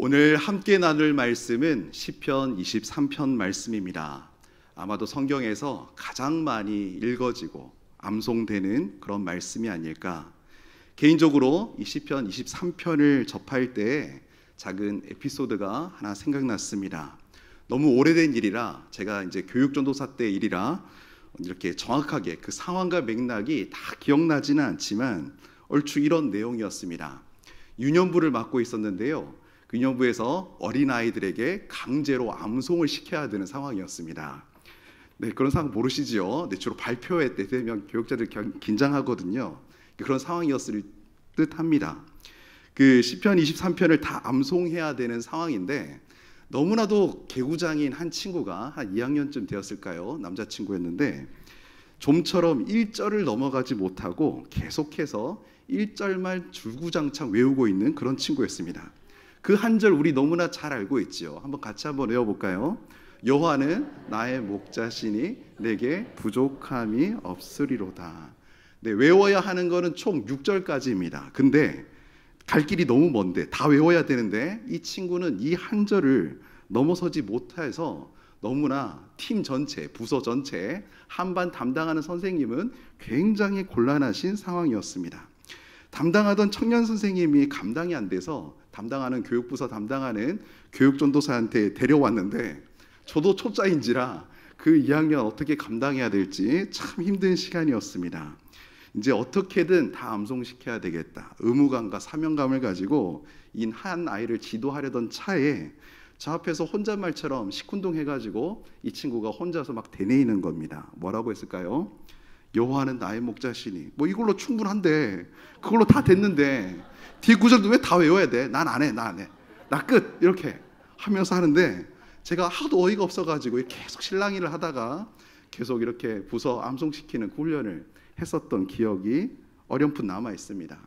오늘 함께 나눌 말씀은 시편 23편 말씀입니다. 아마도 성경에서 가장 많이 읽어지고 암송되는 그런 말씀이 아닐까. 개인적으로 이 시편 23편을 접할 때 작은 에피소드가 하나 생각났습니다. 너무 오래된 일이라 제가 이제 교육전도사 때 일이라 이렇게 정확하게 그 상황과 맥락이 다 기억나지는 않지만 얼추 이런 내용이었습니다. 유년부를 맡고 있었는데요. 그 유년부에서 어린아이들에게 강제로 암송을 시켜야 되는 상황이었습니다. 네, 그런 상황 모르시죠? 네, 주로 발표회 때 되면 교육자들 긴장하거든요. 그런 상황이었을 듯합니다. 그 시편 23편을 다 암송해야 되는 상황인데 너무나도 개구장인 한 친구가 한 2학년쯤 되었을까요? 남자친구였는데 좀처럼 1절을 넘어가지 못하고 계속해서 1절만 줄구장창 외우고 있는 그런 친구였습니다. 그 한 절 우리 너무나 잘 알고 있죠. 한번 같이 한번 외워볼까요? 여호와는 나의 목자시니 내게 부족함이 없으리로다. 네, 외워야 하는 거는 총 6절까지입니다. 근데 갈 길이 너무 먼데 다 외워야 되는데 이 친구는 이 한 절을 넘어서지 못해서 너무나 팀 전체, 부서 전체 한반 담당하는 선생님은 굉장히 곤란하신 상황이었습니다. 담당하던 청년 선생님이 감당이 안 돼서 담당하는 교육부서 담당하는 교육전도사한테 데려왔는데 저도 초짜인지라 그 2학년 어떻게 감당해야 될지 참 힘든 시간이었습니다. 이제 어떻게든 다 암송시켜야 되겠다. 의무감과 사명감을 가지고 이 한 아이를 지도하려던 차에 저 앞에서 혼잣말처럼 시큰둥해가지고 이 친구가 혼자서 막 되뇌이는 겁니다. 뭐라고 했을까요? 여호와는 나의 목자시니. 뭐 이걸로 충분한데 그걸로 다 됐는데 뒤에 구절도 왜 다 외워야 돼? 난 안 해, 나 안 해. 나 끝! 이렇게 하면서 하는데 제가 하도 어이가 없어가지고 계속 실랑이를 하다가 계속 이렇게 부서 암송시키는 그 훈련을 했었던 기억이 어렴풋 남아 있습니다.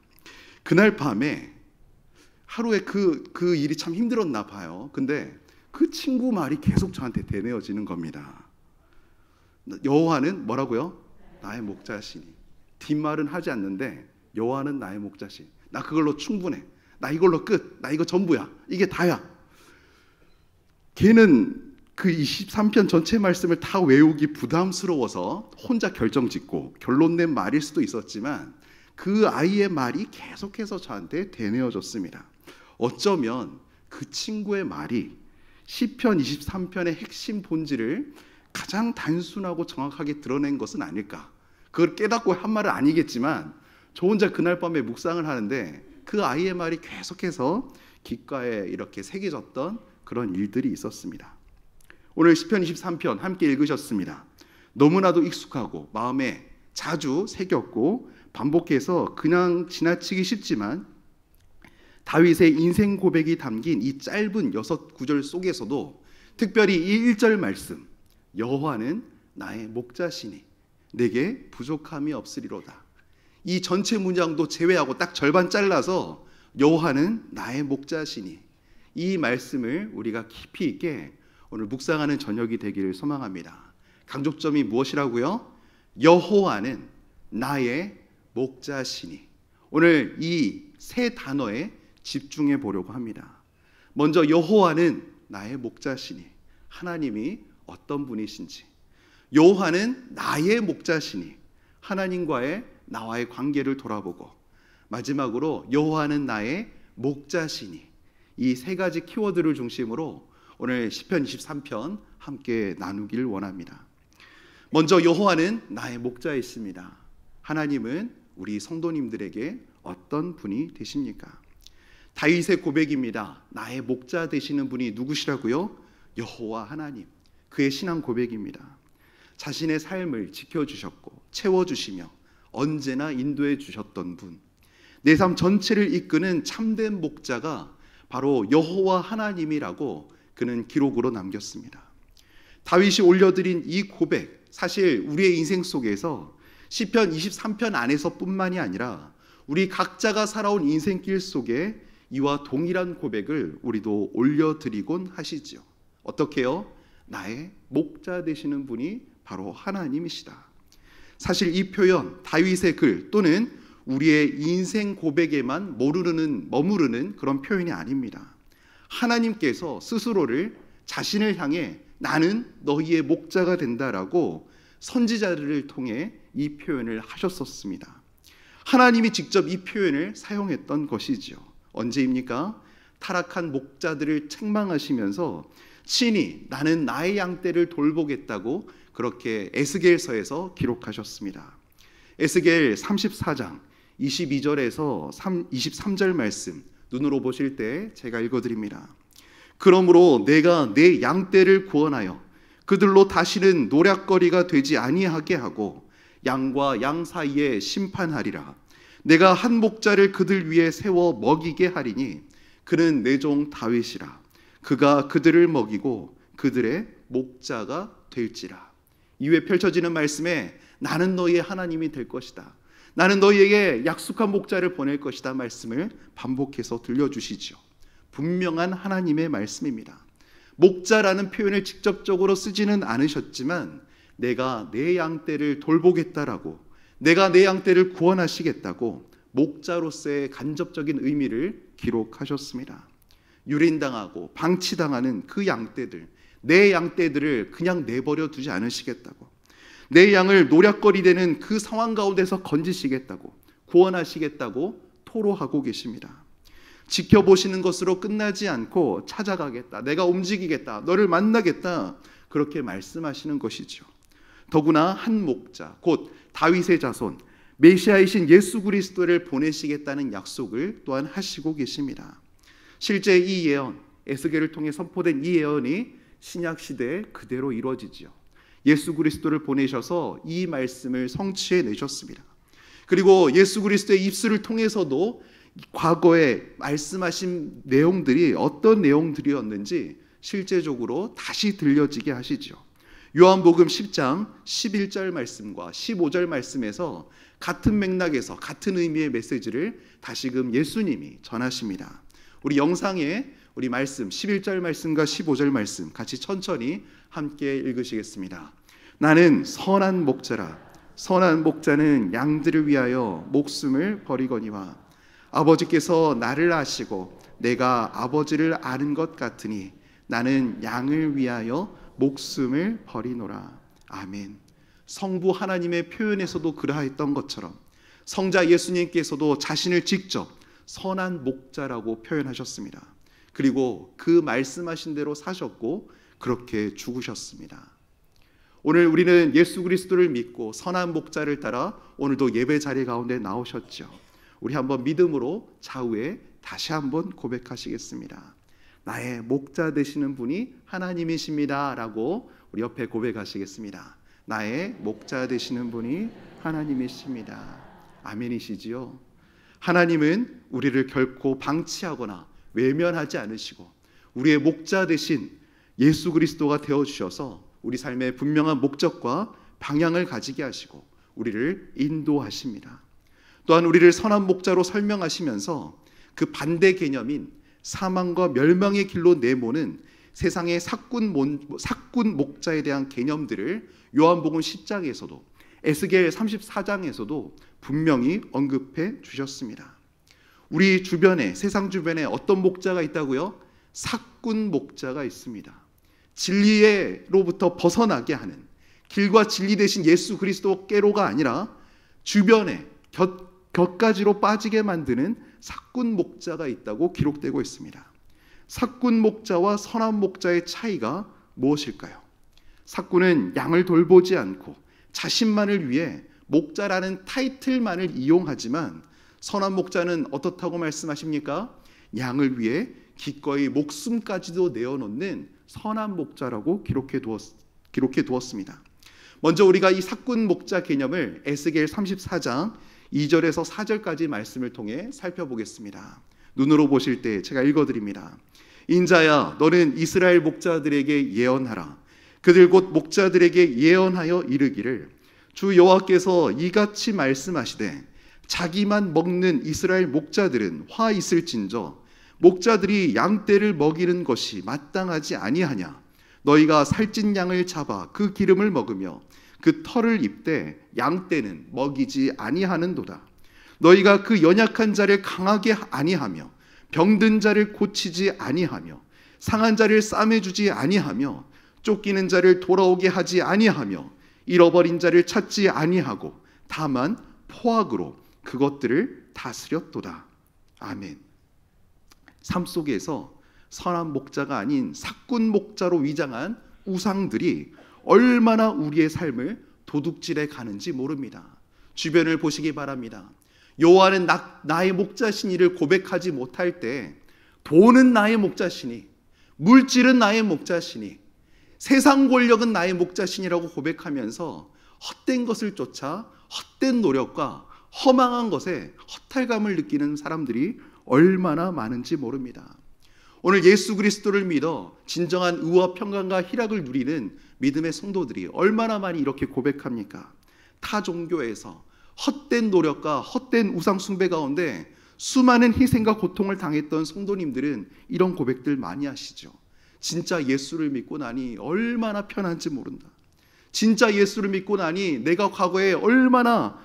그날 밤에 하루에 그 일이 참 힘들었나 봐요. 근데 그 친구 말이 계속 저한테 되뇌어지는 겁니다. 여호와는 뭐라고요? 나의 목자시니. 뒷말은 하지 않는데 여호와는 나의 목자시니. 나 그걸로 충분해. 나 이걸로 끝. 나 이거 전부야. 이게 다야. 걔는 그 23편 전체 말씀을 다 외우기 부담스러워서 혼자 결정짓고 결론 낸 말일 수도 있었지만 그 아이의 말이 계속해서 저한테 되뇌어졌습니다. 어쩌면 그 친구의 말이 시편 23편의 핵심 본질을 가장 단순하고 정확하게 드러낸 것은 아닐까. 그걸 깨닫고 한 말은 아니겠지만 저 혼자 그날 밤에 묵상을 하는데 그 아이의 말이 계속해서 귓가에 이렇게 새겨졌던 그런 일들이 있었습니다. 오늘 시편 23편 함께 읽으셨습니다. 너무나도 익숙하고 마음에 자주 새겼고 반복해서 그냥 지나치기 쉽지만 다윗의 인생 고백이 담긴 이 짧은 6구절 속에서도 특별히 이 1절 말씀 여호와는 나의 목자시니 내게 부족함이 없으리로다. 이 전체 문장도 제외하고 딱 절반 잘라서 여호와는 나의 목자시니 이 말씀을 우리가 깊이 있게 오늘 묵상하는 저녁이 되기를 소망합니다. 강조점이 무엇이라고요? 여호와는 나의 목자시니. 오늘 이 세 단어에 집중해 보려고 합니다. 먼저 여호와는 나의 목자시니. 하나님이 어떤 분이신지. 여호와는 나의 목자시니. 하나님과의 나와의 관계를 돌아보고 마지막으로 여호와는 나의 목자시니. 이 세 가지 키워드를 중심으로 오늘 시편 23편 함께 나누길 원합니다. 먼저 여호와는 나의 목자이십니다. 하나님은 우리 성도님들에게 어떤 분이 되십니까? 다윗의 고백입니다. 나의 목자 되시는 분이 누구시라고요? 여호와 하나님. 그의 신앙 고백입니다. 자신의 삶을 지켜주셨고 채워주시며 언제나 인도해 주셨던 분. 내 삶 전체를 이끄는 참된 목자가 바로 여호와 하나님이라고 그는 기록으로 남겼습니다. 다윗이 올려드린 이 고백, 사실 우리의 인생 속에서 시편 23편 안에서 뿐만이 아니라 우리 각자가 살아온 인생길 속에 이와 동일한 고백을 우리도 올려드리곤 하시죠. 어떻게요? 나의 목자 되시는 분이 바로 하나님이시다. 사실 이 표현, 다윗의 글 또는 우리의 인생 고백에만 머무르는 그런 표현이 아닙니다. 하나님께서 스스로를 자신을 향해 나는 너희의 목자가 된다라고 선지자들을 통해 이 표현을 하셨었습니다. 하나님이 직접 이 표현을 사용했던 것이지요. 언제입니까? 타락한 목자들을 책망하시면서 친히 나는 나의 양떼를 돌보겠다고 그렇게 에스겔서에서 기록하셨습니다. 에스겔 34장 22절에서 23절 말씀 눈으로 보실 때 제가 읽어드립니다. 그러므로 내가 내 양떼를 구원하여 그들로 다시는 노략거리가 되지 아니하게 하고 양과 양 사이에 심판하리라. 내가 한 목자를 그들 위에 세워 먹이게 하리니 그는 내 종 다윗이라. 그가 그들을 먹이고 그들의 목자가 될지라. 이후에 펼쳐지는 말씀에 나는 너희의 하나님이 될 것이다. 나는 너희에게 약속한 목자를 보낼 것이다 말씀을 반복해서 들려주시죠. 분명한 하나님의 말씀입니다. 목자라는 표현을 직접적으로 쓰지는 않으셨지만 내가 내 양떼를 돌보겠다라고, 내가 내 양떼를 구원하시겠다고 목자로서의 간접적인 의미를 기록하셨습니다. 유린당하고 방치당하는 그 양떼들, 내 양떼들을 그냥 내버려 두지 않으시겠다고, 내 양을 노략거리 되는 그 상황 가운데서 건지시겠다고, 구원하시겠다고 토로하고 계십니다. 지켜보시는 것으로 끝나지 않고 찾아가겠다, 내가 움직이겠다, 너를 만나겠다, 그렇게 말씀하시는 것이죠. 더구나 한 목자, 곧 다윗의 자손 메시아이신 예수 그리스도를 보내시겠다는 약속을 또한 하시고 계십니다. 실제 이 예언, 에스겔을 통해 선포된 이 예언이 신약 시대에 그대로 이루어지지요. 예수 그리스도를 보내셔서 이 말씀을 성취해 내셨습니다. 그리고 예수 그리스도의 입술을 통해서도 과거에 말씀하신 내용들이 어떤 내용들이었는지 실제적으로 다시 들려지게 하시죠. 요한복음 10장 11절 말씀과 15절 말씀에서 같은 맥락에서 같은 의미의 메시지를 다시금 예수님이 전하십니다. 우리 영상에 우리 말씀 11절 말씀과 15절 말씀 같이 천천히 함께 읽으시겠습니다. 나는 선한 목자라. 선한 목자는 양들을 위하여 목숨을 버리거니와 아버지께서 나를 아시고 내가 아버지를 아는 것 같으니 나는 양을 위하여 목숨을 버리노라. 아멘. 성부 하나님의 표현에서도 그러했던 것처럼 성자 예수님께서도 자신을 직접 선한 목자라고 표현하셨습니다. 그리고 그 말씀하신 대로 사셨고 그렇게 죽으셨습니다. 오늘 우리는 예수 그리스도를 믿고 선한 목자를 따라 오늘도 예배 자리 가운데 나오셨죠. 우리 한번 믿음으로 좌우에 다시 한번 고백하시겠습니다. 나의 목자 되시는 분이 하나님이십니다 라고 우리 옆에 고백하시겠습니다. 나의 목자 되시는 분이 하나님이십니다. 아멘이시지요? 하나님은 우리를 결코 방치하거나 외면하지 않으시고 우리의 목자 되신 예수 그리스도가 되어주셔서 우리 삶의 분명한 목적과 방향을 가지게 하시고 우리를 인도하십니다. 또한 우리를 선한 목자로 설명하시면서 그 반대 개념인 사망과 멸망의 길로 내모는 세상의 사꾼 목자에 대한 개념들을 요한복음 10장에서도 에스겔 34장에서도 분명히 언급해 주셨습니다. 우리 주변에, 세상 주변에 어떤 목자가 있다고요? 사꾼 목자가 있습니다. 진리로부터 벗어나게 하는, 길과 진리 대신 예수 그리스도께로가 아니라 주변에 곁가지로 빠지게 만드는 사꾼 목자가 있다고 기록되고 있습니다. 사꾼 목자와 선한 목자의 차이가 무엇일까요? 사꾼은 양을 돌보지 않고 자신만을 위해 목자라는 타이틀만을 이용하지만 선한 목자는 어떻다고 말씀하십니까? 양을 위해 기꺼이 목숨까지도 내어놓는 선한 목자라고 기록해 두었습니다. 먼저 우리가 이 사꾼 목자 개념을 에스겔 34장 2절에서 4절까지 말씀을 통해 살펴보겠습니다. 눈으로 보실 때 제가 읽어드립니다. 인자야, 너는 이스라엘 목자들에게 예언하라. 그들 곧 목자들에게 예언하여 이르기를 주 여호와께서 이같이 말씀하시되 자기만 먹는 이스라엘 목자들은 화 있을진저 목자들이 양떼를 먹이는 것이 마땅하지 아니하냐. 너희가 살찐 양을 잡아 그 기름을 먹으며 그 털을 입되 양떼는 먹이지 아니하는도다. 너희가 그 연약한 자를 강하게 아니하며 병든 자를 고치지 아니하며 상한 자를 싸매주지 아니하며 쫓기는 자를 돌아오게 하지 아니하며 잃어버린 자를 찾지 아니하고 다만 포악으로 그것들을 다스렸도다. 아멘. 삶 속에서 선한 목자가 아닌 사꾼 목자로 위장한 우상들이 얼마나 우리의 삶을 도둑질해 가는지 모릅니다. 주변을 보시기 바랍니다. 여호와는 나의 목자시니를 고백하지 못할 때 돈은 나의 목자시니, 물질은 나의 목자시니, 세상 권력은 나의 목자시니라고 고백하면서 헛된 것을 쫓아 헛된 노력과 허망한 것에 허탈감을 느끼는 사람들이 얼마나 많은지 모릅니다. 오늘 예수 그리스도를 믿어 진정한 의와 평강과 희락을 누리는 믿음의 성도들이 얼마나 많이 이렇게 고백합니까? 타 종교에서 헛된 노력과 헛된 우상 숭배 가운데 수많은 희생과 고통을 당했던 성도님들은 이런 고백들 많이 하시죠. 진짜 예수를 믿고 나니 얼마나 편한지 모른다. 진짜 예수를 믿고 나니 내가 과거에 얼마나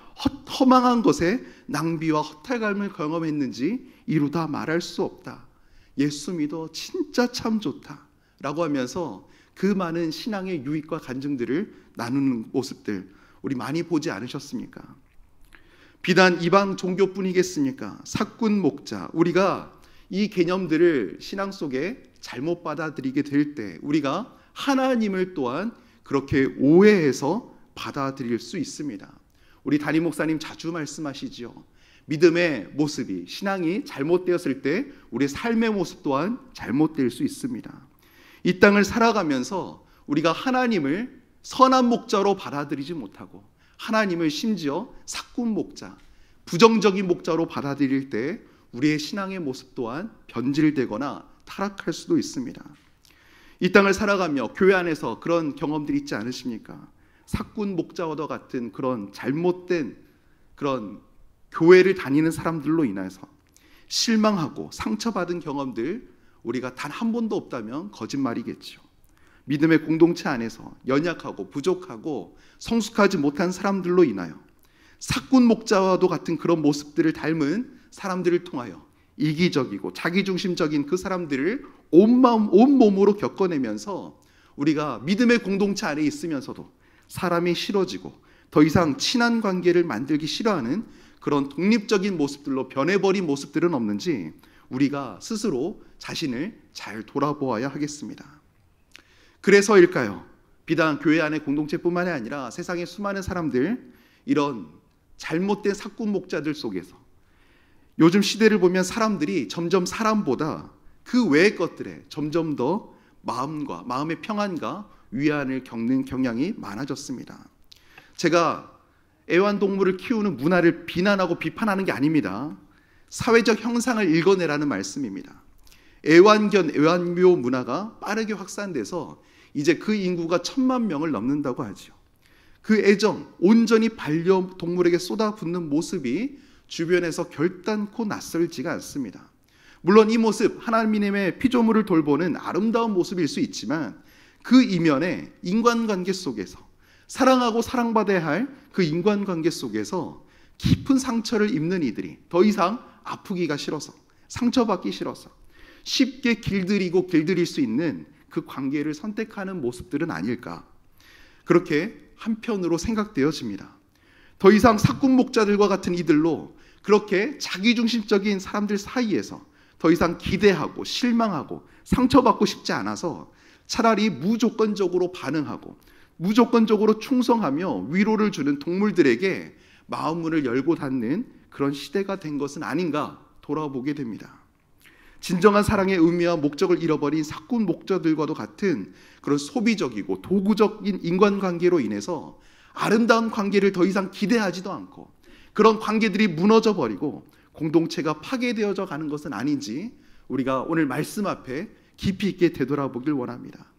허망한 것에 낭비와 허탈감을 경험했는지 이루다 말할 수 없다. 예수 믿어 진짜 참 좋다 라고 하면서 그 많은 신앙의 유익과 간증들을 나누는 모습들 우리 많이 보지 않으셨습니까? 비단 이방 종교뿐이겠습니까? 사꾼 목자, 우리가 이 개념들을 신앙 속에 잘못 받아들이게 될 때 우리가 하나님을 또한 그렇게 오해해서 받아들일 수 있습니다. 우리 담임 목사님 자주 말씀하시죠. 믿음의 모습이, 신앙이 잘못되었을 때 우리의 삶의 모습 또한 잘못될 수 있습니다. 이 땅을 살아가면서 우리가 하나님을 선한 목자로 받아들이지 못하고 하나님을 심지어 사꾼 목자, 부정적인 목자로 받아들일 때 우리의 신앙의 모습 또한 변질되거나 타락할 수도 있습니다. 이 땅을 살아가며 교회 안에서 그런 경험들이 있지 않으십니까? 사꾼 목자와도 같은 그런 잘못된 그런 교회를 다니는 사람들로 인해서 실망하고 상처받은 경험들 우리가 단 한 번도 없다면 거짓말이겠죠. 믿음의 공동체 안에서 연약하고 부족하고 성숙하지 못한 사람들로 인하여 사꾼 목자와도 같은 그런 모습들을 닮은 사람들을 통하여 이기적이고 자기중심적인 그 사람들을 온몸으로 겪어내면서 우리가 믿음의 공동체 안에 있으면서도 사람이 싫어지고 더 이상 친한 관계를 만들기 싫어하는 그런 독립적인 모습들로 변해버린 모습들은 없는지 우리가 스스로 자신을 잘 돌아보아야 하겠습니다. 그래서일까요? 비단 교회 안의 공동체뿐만이 아니라 세상의 수많은 사람들 이런 잘못된 사꾼 목자들 속에서 요즘 시대를 보면 사람들이 점점 사람보다 그 외의 것들에 점점 더 마음의 평안과 위안을 겪는 경향이 많아졌습니다. 제가 애완동물을 키우는 문화를 비난하고 비판하는 게 아닙니다. 사회적 형상을 읽어내라는 말씀입니다. 애완묘 문화가 빠르게 확산돼서 이제 그 인구가 1,000만 명을 넘는다고 하죠. 그 애정, 온전히 반려동물에게 쏟아붓는 모습이 주변에서 결단코 낯설지가 않습니다. 물론 이 모습, 하나님의 피조물을 돌보는 아름다운 모습일 수 있지만 그 이면에 인간관계 속에서 사랑하고 사랑받아야 할 그 인간관계 속에서 깊은 상처를 입는 이들이 더 이상 아프기가 싫어서 상처받기 싫어서 쉽게 길들일 수 있는 그 관계를 선택하는 모습들은 아닐까 그렇게 한편으로 생각되어집니다. 더 이상 사꾼 목자들과 같은 이들로 그렇게 자기중심적인 사람들 사이에서 더 이상 기대하고 실망하고 상처받고 싶지 않아서 차라리 무조건적으로 반응하고 무조건적으로 충성하며 위로를 주는 동물들에게 마음문을 열고 닫는 그런 시대가 된 것은 아닌가 돌아보게 됩니다. 진정한 사랑의 의미와 목적을 잃어버린 사꾼 목자들과도 같은 그런 소비적이고 도구적인 인간관계로 인해서 아름다운 관계를 더 이상 기대하지도 않고 그런 관계들이 무너져 버리고 공동체가 파괴되어져 가는 것은 아닌지 우리가 오늘 말씀 앞에 깊이 있게 되돌아보길 원합니다.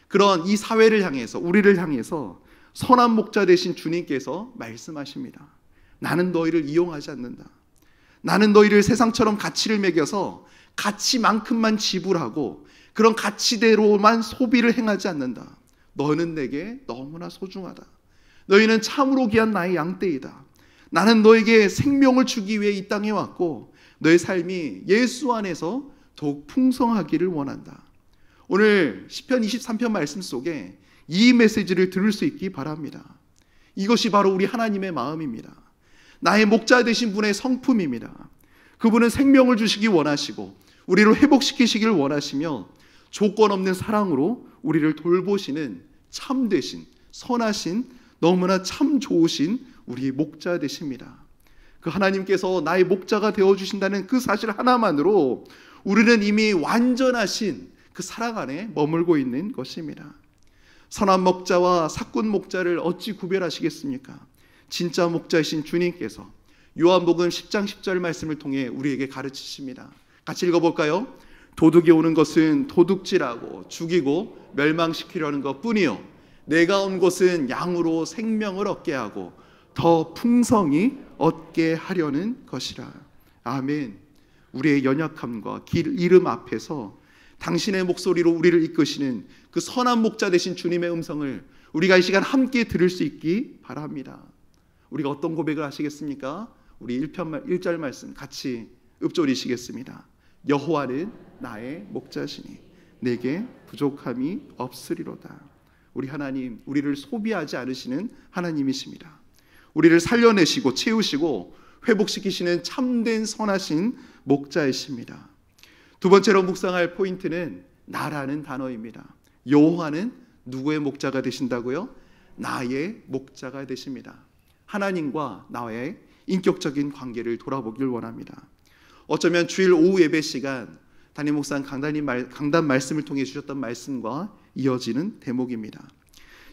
그런 이 사회를 향해서 우리를 향해서 선한 목자 되신 주님께서 말씀하십니다. 나는 너희를 이용하지 않는다. 나는 너희를 세상처럼 가치를 매겨서 가치만큼만 지불하고 그런 가치대로만 소비를 행하지 않는다. 너는 내게 너무나 소중하다. 너희는 참으로 귀한 나의 양떼이다. 나는 너에게 생명을 주기 위해 이 땅에 왔고 너의 삶이 예수 안에서 더욱 풍성하기를 원한다. 오늘 시편 23편 말씀 속에 이 메시지를 들을 수 있기 바랍니다. 이것이 바로 우리 하나님의 마음입니다. 나의 목자 되신 분의 성품입니다. 그분은 생명을 주시기 원하시고 우리를 회복시키시기를 원하시며 조건 없는 사랑으로 우리를 돌보시는 참되신 선하신 너무나 참 좋으신 우리 목자 되십니다. 그 하나님께서 나의 목자가 되어주신다는 그 사실 하나만으로 우리는 이미 완전하신 그 사랑 안에 머물고 있는 것입니다. 선한 목자와 사꾼 목자를 어찌 구별하시겠습니까? 진짜 목자이신 주님께서 요한복음 10장 10절 말씀을 통해 우리에게 가르치십니다. 같이 읽어볼까요? 도둑이 오는 것은 도둑질하고 죽이고 멸망시키려는 것뿐이요 내가 온 것은 양으로 생명을 얻게 하고 더 풍성히 얻게 하려는 것이라. 아멘. 우리의 연약함과 길 잃음 앞에서 당신의 목소리로 우리를 이끄시는 그 선한 목자 되신 주님의 음성을 우리가 이 시간 함께 들을 수 있기 바랍니다. 우리가 어떤 고백을 하시겠습니까? 우리 1절 말씀 같이 읊조리시겠습니다. 여호와는 나의 목자시니 내게 부족함이 없으리로다. 우리 하나님, 우리를 소비하지 않으시는 하나님이십니다. 우리를 살려내시고 채우시고 회복시키시는 참된 선하신 목자이십니다. 두 번째로 묵상할 포인트는 나라는 단어입니다. 여호와는 누구의 목자가 되신다고요? 나의 목자가 되십니다. 하나님과 나의 인격적인 관계를 돌아보길 원합니다. 어쩌면 주일 오후 예배 시간 담임 목사 강단 말씀을 통해 주셨던 말씀과 이어지는 대목입니다.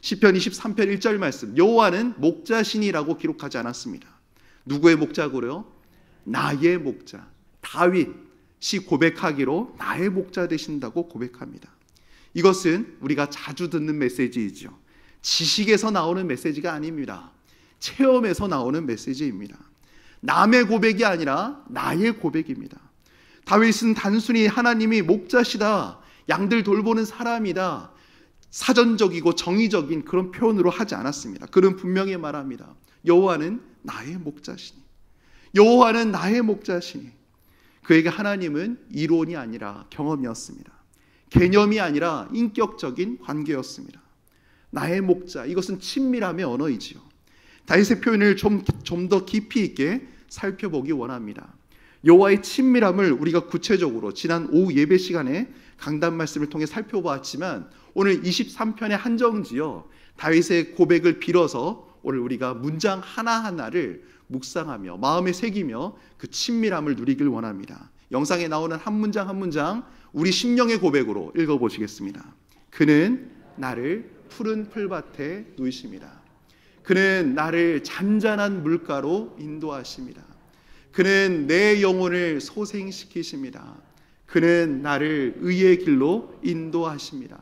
시편 23편 1절 말씀, 여호와는 목자시니라고 기록하지 않았습니다. 누구의 목자고요? 나의 목자. 다윗이 고백하기로 나의 목자 되신다고 고백합니다. 이것은 우리가 자주 듣는 메시지이죠. 지식에서 나오는 메시지가 아닙니다. 체험에서 나오는 메시지입니다. 남의 고백이 아니라 나의 고백입니다. 다윗은 단순히 하나님이 목자시다, 양들 돌보는 사람이다, 사전적이고 정의적인 그런 표현으로 하지 않았습니다. 그는 분명히 말합니다. 여호와는 나의 목자시니, 여호와는 나의 목자시니. 그에게 하나님은 이론이 아니라 경험이었습니다. 개념이 아니라 인격적인 관계였습니다. 나의 목자, 이것은 친밀함의 언어이지요. 다윗의 표현을 좀 더 깊이 있게 살펴보기 원합니다. 여호와의 친밀함을 우리가 구체적으로 지난 오후 예배 시간에 강단 말씀을 통해 살펴보았지만 오늘 23편에 한정지어 다윗의 고백을 빌어서 오늘 우리가 문장 하나하나를 묵상하며 마음에 새기며 그 친밀함을 누리길 원합니다. 영상에 나오는 한 문장 한 문장 우리 심령의 고백으로 읽어보시겠습니다. 그는 나를 푸른 풀밭에 누이십니다. 그는 나를 잔잔한 물가로 인도하십니다. 그는 내 영혼을 소생시키십니다. 그는 나를 의의 길로 인도하십니다.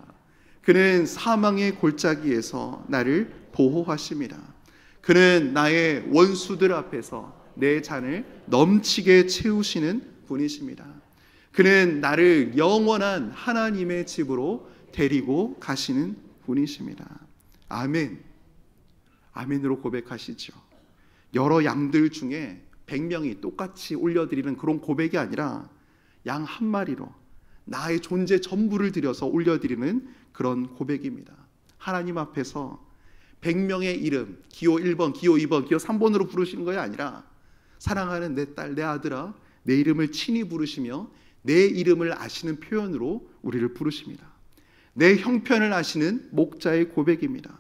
그는 사망의 골짜기에서 나를 보호하십니다. 그는 나의 원수들 앞에서 내 잔을 넘치게 채우시는 분이십니다. 그는 나를 영원한 하나님의 집으로 데리고 가시는 분이십니다. 아멘. 아멘으로 고백하시죠. 여러 양들 중에 100명이 똑같이 올려드리는 그런 고백이 아니라 양 한 마리로 나의 존재 전부를 들여서 올려드리는 그런 고백입니다. 하나님 앞에서 100명의 이름, 기호 1번, 기호 2번, 기호 3번으로 부르시는 것이 아니라 사랑하는 내 딸, 내 아들아, 내 이름을 친히 부르시며 내 이름을 아시는 표현으로 우리를 부르십니다. 내 형편을 아시는 목자의 고백입니다.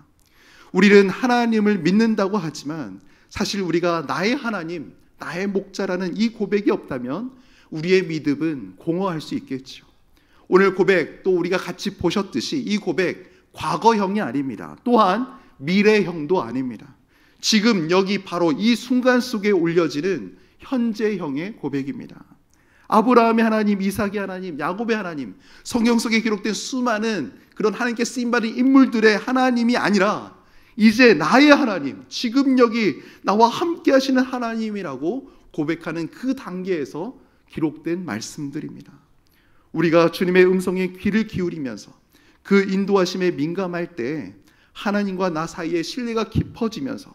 우리는 하나님을 믿는다고 하지만 사실 우리가 나의 하나님, 나의 목자라는 이 고백이 없다면 우리의 믿음은 공허할 수 있겠죠. 오늘 고백 또 우리가 같이 보셨듯이 이 고백 과거형이 아닙니다. 또한 미래형도 아닙니다. 지금 여기 바로 이 순간 속에 올려지는 현재형의 고백입니다. 아브라함의 하나님, 이삭의 하나님, 야곱의 하나님, 성경 속에 기록된 수많은 그런 하나님께 쓰임받은 인물들의 하나님이 아니라 이제 나의 하나님, 지금 여기 나와 함께 하시는 하나님이라고 고백하는 그 단계에서 기록된 말씀들입니다. 우리가 주님의 음성에 귀를 기울이면서 그 인도하심에 민감할 때 하나님과 나 사이의 신뢰가 깊어지면서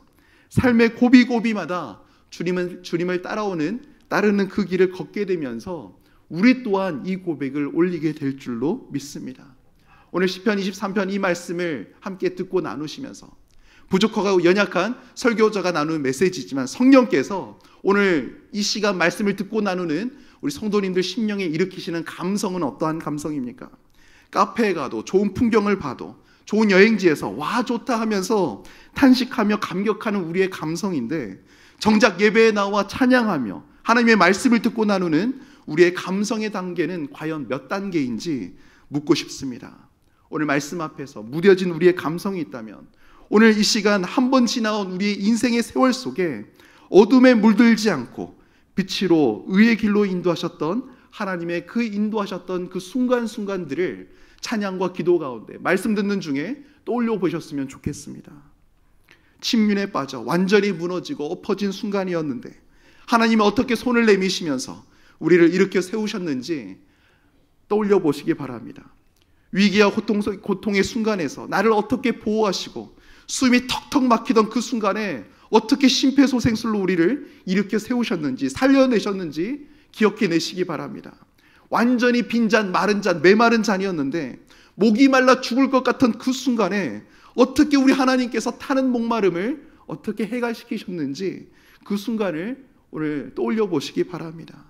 삶의 고비고비마다 주님을 따라오는 따르는 그 길을 걷게 되면서 우리 또한 이 고백을 올리게 될 줄로 믿습니다. 오늘 시편 23편 이 말씀을 함께 듣고 나누시면서 부족하고 연약한 설교자가 나누는 메시지지만 성령께서 오늘 이 시간 말씀을 듣고 나누는 우리 성도님들 심령에 일으키시는 감성은 어떠한 감성입니까? 카페에 가도 좋은 풍경을 봐도 좋은 여행지에서 와 좋다 하면서 탄식하며 감격하는 우리의 감성인데 정작 예배에 나와 찬양하며 하나님의 말씀을 듣고 나누는 우리의 감성의 단계는 과연 몇 단계인지 묻고 싶습니다. 오늘 말씀 앞에서 무뎌진 우리의 감성이 있다면 오늘 이 시간 한 번 지나온 우리의 인생의 세월 속에 어둠에 물들지 않고 빛으로 의의 길로 인도하셨던 하나님의 그 인도하셨던 그 순간순간들을 찬양과 기도 가운데 말씀 듣는 중에 떠올려 보셨으면 좋겠습니다. 침륜에 빠져 완전히 무너지고 엎어진 순간이었는데 하나님이 어떻게 손을 내미시면서 우리를 일으켜 세우셨는지 떠올려 보시기 바랍니다. 위기와 고통의 순간에서 나를 어떻게 보호하시고 숨이 턱턱 막히던 그 순간에 어떻게 심폐소생술로 우리를 일으켜 세우셨는지 살려내셨는지 기억해내시기 바랍니다. 완전히 빈잔 마른 잔 메마른 잔이었는데 목이 말라 죽을 것 같은 그 순간에 어떻게 우리 하나님께서 타는 목마름을 어떻게 해결시키셨는지 그 순간을 오늘 떠올려 보시기 바랍니다.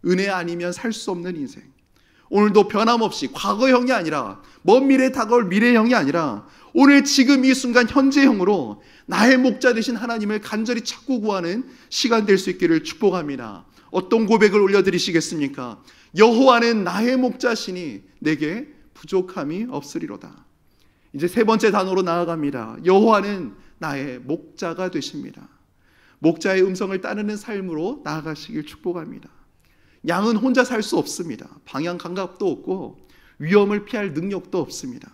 은혜 아니면 살 수 없는 인생, 오늘도 변함없이 과거형이 아니라 먼 미래에 다가올 미래형이 아니라 오늘 지금 이 순간 현재형으로 나의 목자 되신 하나님을 간절히 찾고 구하는 시간 될 수 있기를 축복합니다. 어떤 고백을 올려드리시겠습니까? 여호와는 나의 목자시니 내게 부족함이 없으리로다. 이제 세 번째 단어로 나아갑니다. 여호와는 나의 목자가 되십니다. 목자의 음성을 따르는 삶으로 나아가시길 축복합니다. 양은 혼자 살 수 없습니다. 방향 감각도 없고 위험을 피할 능력도 없습니다.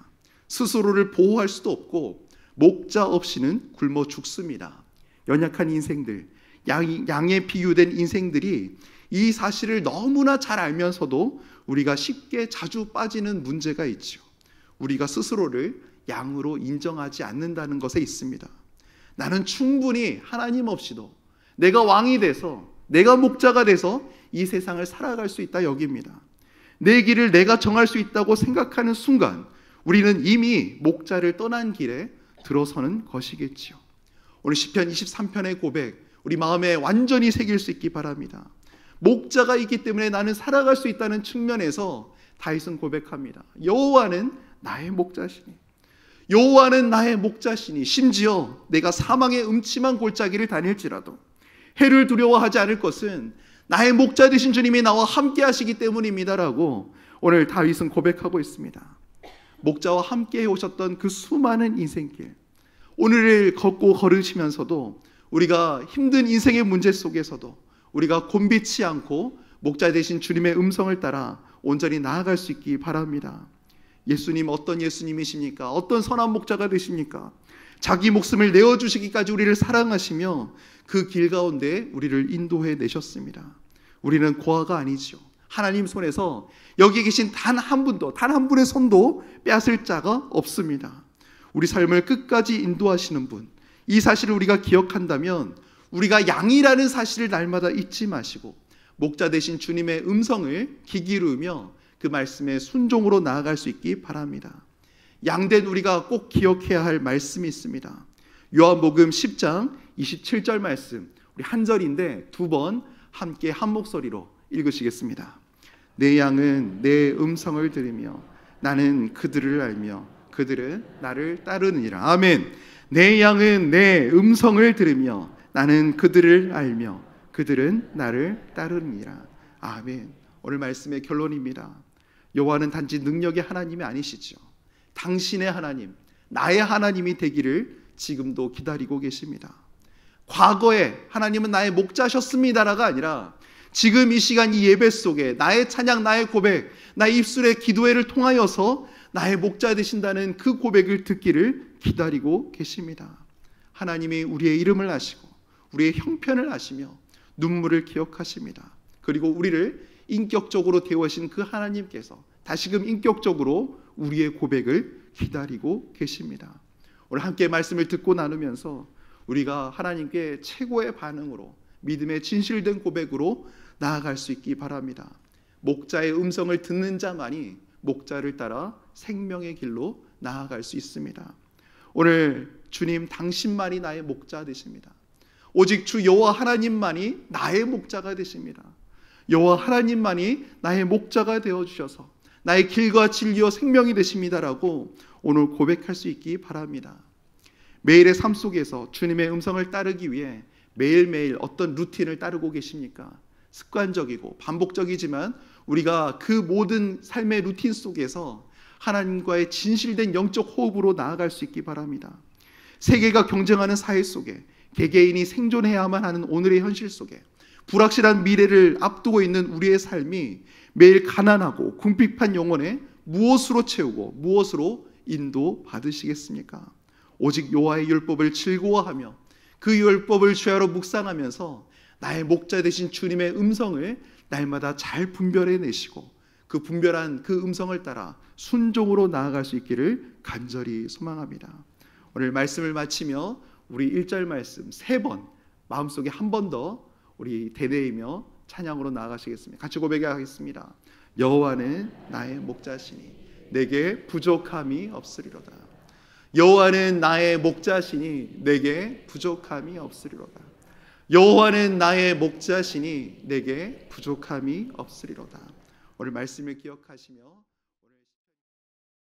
스스로를 보호할 수도 없고 목자 없이는 굶어 죽습니다. 연약한 인생들, 양에 비유된 인생들이 이 사실을 너무나 잘 알면서도 우리가 쉽게 자주 빠지는 문제가 있죠. 우리가 스스로를 양으로 인정하지 않는다는 것에 있습니다. 나는 충분히 하나님 없이도 내가 왕이 돼서 내가 목자가 돼서 이 세상을 살아갈 수 있다 여깁니다. 내 길을 내가 정할 수 있다고 생각하는 순간 우리는 이미 목자를 떠난 길에 들어서는 것이겠지요. 오늘 시편 23편의 고백 우리 마음에 완전히 새길 수 있기 바랍니다. 목자가 있기 때문에 나는 살아갈 수 있다는 측면에서 다윗은 고백합니다. 여호와는 나의 목자시니, 여호와는 나의 목자시니, 심지어 내가 사망의 음침한 골짜기를 다닐지라도 해를 두려워하지 않을 것은 나의 목자 되신 주님이 나와 함께 하시기 때문입니다라고 오늘 다윗은 고백하고 있습니다. 목자와 함께 오셨던 그 수많은 인생길, 오늘을 걷고 걸으시면서도 우리가 힘든 인생의 문제 속에서도 우리가 곤비치 않고 목자 되신 주님의 음성을 따라 온전히 나아갈 수 있기 바랍니다. 예수님 어떤 예수님이십니까? 어떤 선한 목자가 되십니까? 자기 목숨을 내어주시기까지 우리를 사랑하시며 그 길 가운데 우리를 인도해 내셨습니다. 우리는 고아가 아니죠. 하나님 손에서 여기 계신 단 한 분도, 단 한 분의 손도 빼앗을 자가 없습니다. 우리 삶을 끝까지 인도하시는 분, 이 사실을 우리가 기억한다면 우리가 양이라는 사실을 날마다 잊지 마시고 목자 되신 주님의 음성을 귀 기울이며 그 말씀에 순종으로 나아갈 수 있기 바랍니다. 양된 우리가 꼭 기억해야 할 말씀이 있습니다. 요한복음 10장 27절 말씀, 우리 한 절인데 두 번 함께 한 목소리로 읽으시겠습니다. 내 양은 내 음성을 들으며 나는 그들을 알며 그들은 나를 따르느니라. 아멘. 내 양은 내 음성을 들으며 나는 그들을 알며 그들은 나를 따르느니라. 아멘. 오늘 말씀의 결론입니다. 여호와는 단지 능력의 하나님이 아니시죠. 당신의 하나님, 나의 하나님이 되기를 지금도 기다리고 계십니다. 과거에 하나님은 나의 목자셨습니다라가 아니라 지금 이 시간 이 예배 속에 나의 찬양, 나의 고백, 나의 입술의 기도회를 통하여서 나의 목자 되신다는 그 고백을 듣기를 기다리고 계십니다. 하나님이 우리의 이름을 아시고 우리의 형편을 아시며 눈물을 기억하십니다. 그리고 우리를 인격적으로 대우하신 그 하나님께서 다시금 인격적으로 우리의 고백을 기다리고 계십니다. 오늘 함께 말씀을 듣고 나누면서 우리가 하나님께 최고의 반응으로 믿음의 진실된 고백으로 나아갈 수 있기 바랍니다. 목자의 음성을 듣는 자만이 목자를 따라 생명의 길로 나아갈 수 있습니다. 오늘 주님 당신만이 나의 목자 되십니다. 오직 주 여호와 하나님만이 나의 목자가 되십니다. 여호와 하나님만이 나의 목자가 되어주셔서 나의 길과 진리와 생명이 되십니다라고 오늘 고백할 수 있기 바랍니다. 매일의 삶 속에서 주님의 음성을 따르기 위해 매일매일 어떤 루틴을 따르고 계십니까? 습관적이고 반복적이지만 우리가 그 모든 삶의 루틴 속에서 하나님과의 진실된 영적 호흡으로 나아갈 수 있기 바랍니다. 세계가 경쟁하는 사회 속에 개개인이 생존해야만 하는 오늘의 현실 속에 불확실한 미래를 앞두고 있는 우리의 삶이 매일 가난하고 궁핍한 영혼에 무엇으로 채우고 무엇으로 인도받으시겠습니까? 오직 여호와의 율법을 즐거워하며 그 율법을 주야로 묵상하면서 나의 목자 되신 주님의 음성을 날마다 잘 분별해내시고 그 분별한 그 음성을 따라 순종으로 나아갈 수 있기를 간절히 소망합니다. 오늘 말씀을 마치며 우리 1절 말씀 3번 마음속에 한 번 더 우리 되뇌이며 찬양으로 나아가시겠습니다. 같이 고백하겠습니다. 여호와는 나의 목자시니 내게 부족함이 없으리로다. 여호와는 나의 목자시니 내게 부족함이 없으리로다. 여호와는 나의 목자시니 내게 부족함이 없으리로다. 오늘 말씀을 기억하시며